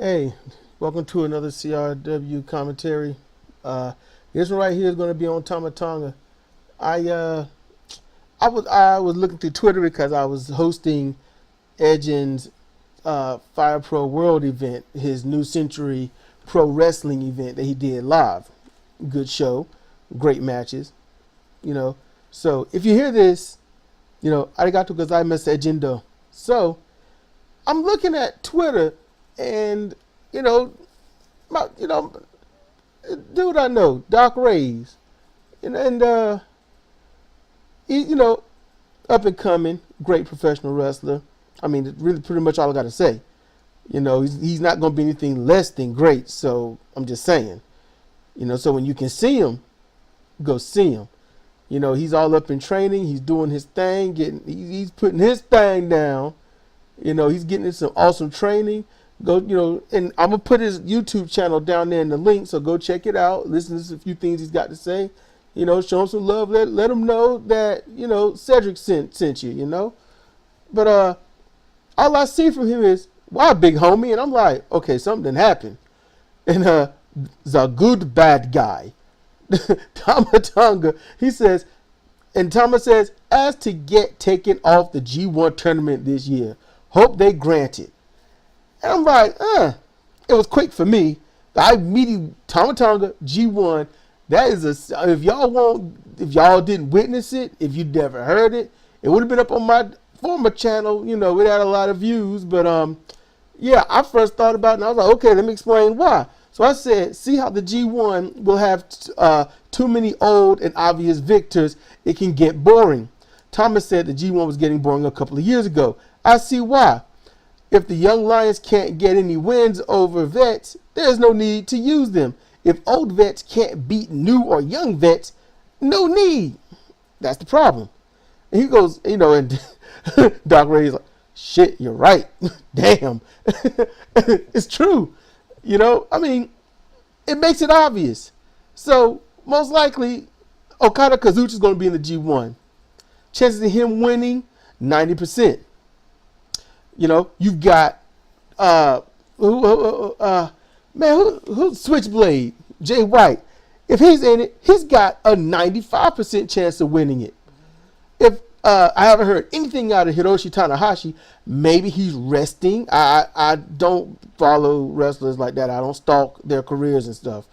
Hey, welcome to another CRW commentary. This one right here is going to be on Tama Tonga. I was looking through Twitter because I was hosting Edgin's Fire Pro World event, his New Century Pro Wrestling event that he did live. Good show, great matches, you know. So if you hear this, arigato gozaimasu Edgindo. So I'm looking at Twitter and dude I know, Doc Ray's, and he, up and coming, great professional wrestler. I mean, really, pretty much all I got to say. He's not going to be anything less than great. So I'm just saying, so when you can see him, go see him. He's all up in training. He's doing his thing, he's putting his thing down. He's getting some awesome training. Go, and I'm gonna put his YouTube channel down there in the link, so go check it out. Listen to a few things he's got to say. Show him some love. Let him know that Cedric sent you. But all I see from him is, "Wow, big homie," and I'm like, okay, something happened. And the good bad guy, Tama Tonga, he says, and Tama says, as to get taken off the G1 tournament this year, hope they grant it. And I'm like, it was quick for me. I immediately, Tama Tonga, G1, that is if y'all didn't witness it, if you never heard it, it would have been up on my former channel, it had a lot of views, but yeah, I first thought about it and I was like, okay, let me explain why. So I said, see how the G1 will have too many old and obvious victors, it can get boring. Thomas said the G1 was getting boring a couple of years ago. I see why. If the young Lions can't get any wins over vets, there's no need to use them. If old vets can't beat new or young vets, no need. That's the problem. And he goes, and Doc Ray's like, shit, you're right. Damn. It's true. I mean, it makes it obvious. So, most likely, Okada Kazuchi is going to be in the G1. Chances of him winning, 90%. You've got who Switchblade, Jay White. If he's in it, he's got a 95% chance of winning it. If I haven't heard anything out of Hiroshi Tanahashi, maybe he's resting. I don't follow wrestlers like that. I don't stalk their careers and stuff.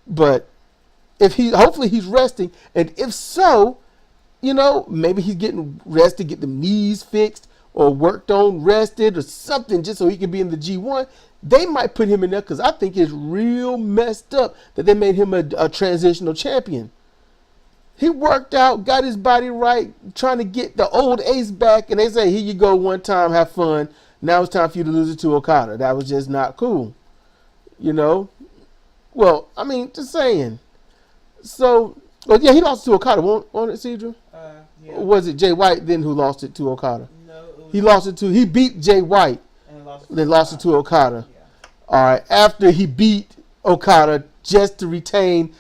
But hopefully he's resting, and if so, maybe he's getting rested, get the knees fixed, or worked on, rested, or something, just so he can be in the G1. They might put him in there because I think it's real messed up that they made him a transitional champion. He worked out, got his body right, trying to get the old ace back, and they say, here you go, one time, have fun. Now it's time for you to lose it to Okada. That was just not cool. Well, I mean, just saying. So, well, yeah, he lost it to Okada, won't it, Cedra? Yeah. Or was it Jay White then who lost it to Okada? No, He beat Jay White, then lost it to Okada. Yeah. All right, after he beat Okada just to retain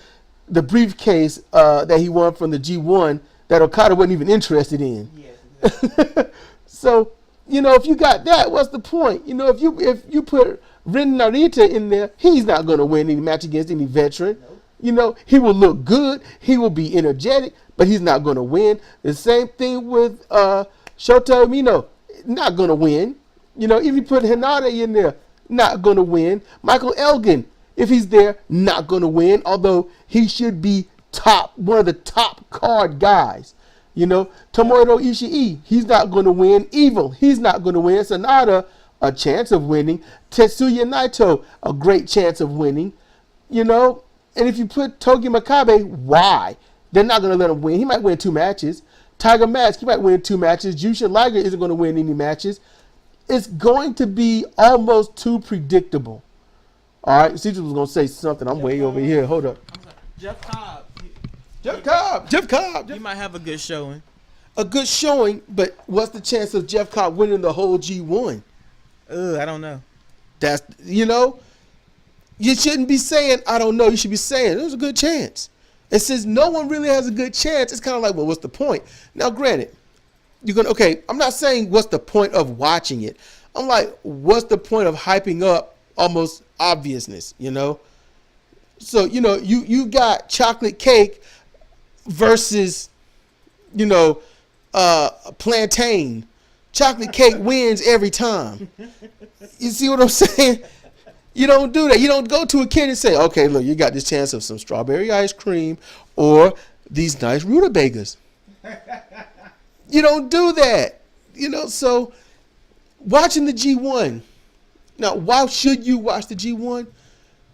the briefcase that he won from the G1 that Okada wasn't even interested in. Yes, exactly. So, if you got that, what's the point? If you put Ren Narita in there, he's not going to win any match against any veteran. Nope. He will look good, he will be energetic, but he's not going to win. The same thing with Shota Umino, not going to win. If you put Hinata in there, not going to win. Michael Elgin, if he's there, not going to win, although he should be one of the top card guys. Tomohiro Ishii, he's not going to win. Evil, he's not going to win. Sonata, a chance of winning. Tetsuya Naito, a great chance of winning. And if you put Togi Makabe, why? They're not going to let him win. He might win 2 matches. Tiger Mask, he might win 2 matches. Jushin Liger isn't going to win any matches. It's going to be almost too predictable. All right, Cedric was going to say something. I'm way over here. Hold up. Jeff Cobb. Jeff Cobb. He might have a good showing. A good showing, but what's the chance of Jeff Cobb winning the whole G1? I don't know. That's, you shouldn't be saying, I don't know. You should be saying, there's a good chance. And since no one really has a good chance, it's kind of like, well, what's the point? Now, granted, I'm not saying what's the point of watching it. I'm like, what's the point of hyping up almost obviousness, you know. So, you know, you got chocolate cake versus, you know, plantain. Chocolate cake wins every time. You see what I'm saying? You don't do that. You don't go to a kid and say, okay, look, you got this chance of some strawberry ice cream or these nice rutabagas. You don't do that. You know, so watching the G1. Now, why should you watch the G1?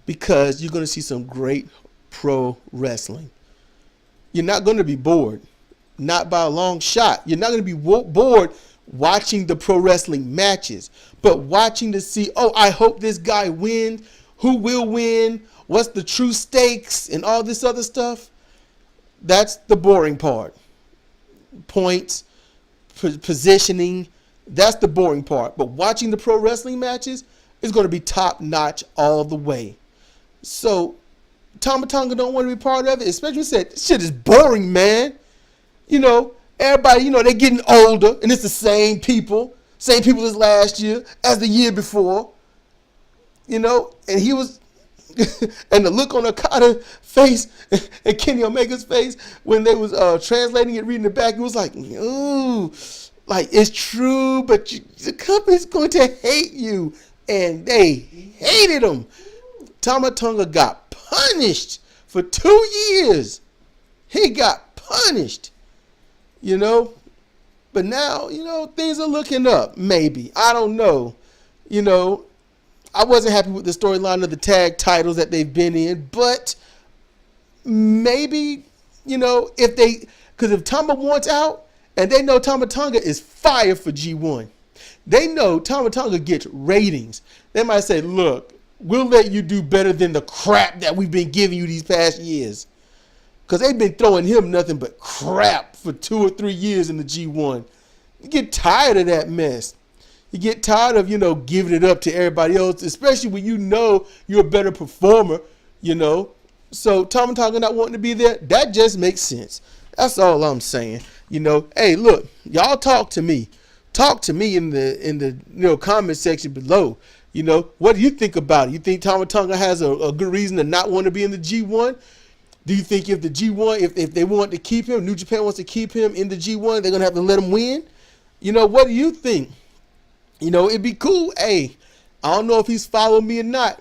Because you're going to see some great pro wrestling. You're not going to be bored. Not by a long shot. You're not going to be bored watching the pro wrestling matches. But watching to see, oh, I hope this guy wins. Who will win? What's the true stakes? And all this other stuff. That's the boring part. Points, positioning. That's the boring part. But watching the pro wrestling matches is going to be top notch all the way. So, Tama Tonga don't want to be part of it, especially when he said, this shit is boring, man. You know, everybody, you know, they're getting older, and it's the same people as last year, as the year before. You know, and he was, and the look on Okada's face and Kenny Omega's face when they was translating it, reading it back, it was like, ooh, like it's true, but the company's going to hate you. And they hated him. Tama Tonga got punished for 2 years. He got punished, you know. But now, you know, things are looking up, maybe. I don't know. You know, I wasn't happy with the storyline of the tag titles that they've been in. But maybe, you know, because if Tama wants out, and they know Tama Tonga is fire for G1. They know Tama Tonga gets ratings. They might say, look, we'll let you do better than the crap that we've been giving you these past years. Because they've been throwing him nothing but crap for 2 or 3 years in the G1. You get tired of that mess. You get tired of, you know, giving it up to everybody else, especially when you know you're a better performer, you know. So Tama Tonga not wanting to be there, that just makes sense. That's all I'm saying. You know, hey, look, y'all talk to me. Talk to me in the you know, comment section below. You know, what do you think about it? You think Tama Tonga has a good reason to not want to be in the G1? Do you think if the G1, if they want to keep him, New Japan wants to keep him in the G1, they're going to have to let him win? You know, what do you think? You know, it'd be cool. Hey, I don't know if he's following me or not,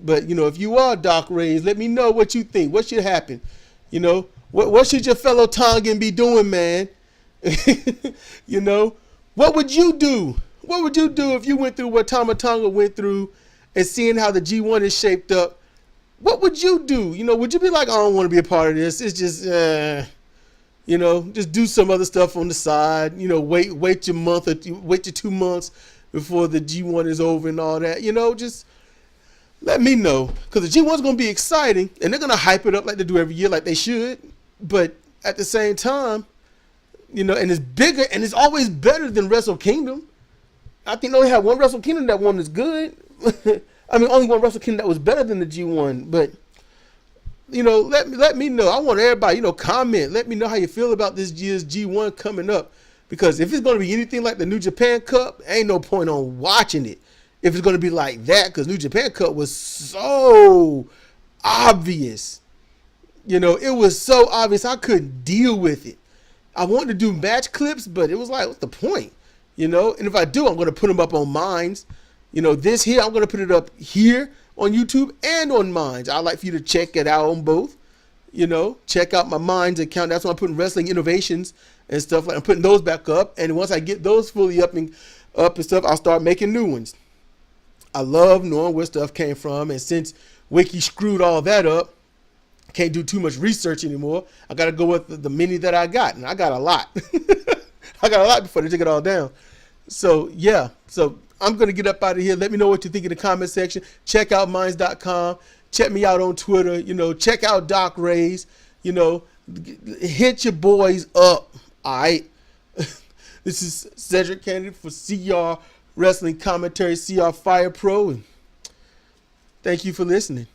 but, you know, if you are, Doc Reyes, let me know what you think. What should happen? You know, what should your fellow Tongan be doing, man? You know, what would you do? What would you do if you went through what Tama Tonga went through and seeing how the G1 is shaped up? What would you do? You know, would you be like, I don't want to be a part of this. It's just, you know, just do some other stuff on the side. You know, wait your month or wait your 2 months before the G1 is over and all that. You know, just let me know. Because the G1's going to be exciting. And they're going to hype it up like they do every year, like they should. But at the same time, you know, and it's bigger and it's always better than Wrestle Kingdom. I think they only had one Wrestle Kingdom that one is good. I mean, only one Wrestle Kingdom that was better than the G1. But, you know, let me know. I want everybody, you know, comment. Let me know how you feel about this year's G1 coming up. Because if it's going to be anything like the New Japan Cup, ain't no point on watching it. If it's going to be like that, because New Japan Cup was so obvious. You know, it was so obvious I couldn't deal with it. I wanted to do match clips, but it was like, what's the point? You know, and if I do, I'm going to put them up on Minds. You know, this here, I'm going to put it up here on YouTube and on Minds. I'd like for you to check it out on both. You know, check out my Minds account. That's why I'm putting Wrestling Innovations and stuff. Like I'm putting those back up. And once I get those fully up and stuff, I'll start making new ones. I love knowing where stuff came from. And since Wiki screwed all that up, can't do too much research anymore. I got to go with the many that I got. And I got a lot. I got a lot before they took it all down. So, yeah. So, I'm going to get up out of here. Let me know what you think in the comment section. Check out minds.com. Check me out on Twitter. You know, check out Doc Reyes. You know, hit your boys up. All right. This is Cedric Kennedy for CR Wrestling Commentary, CR Fire Pro. And thank you for listening.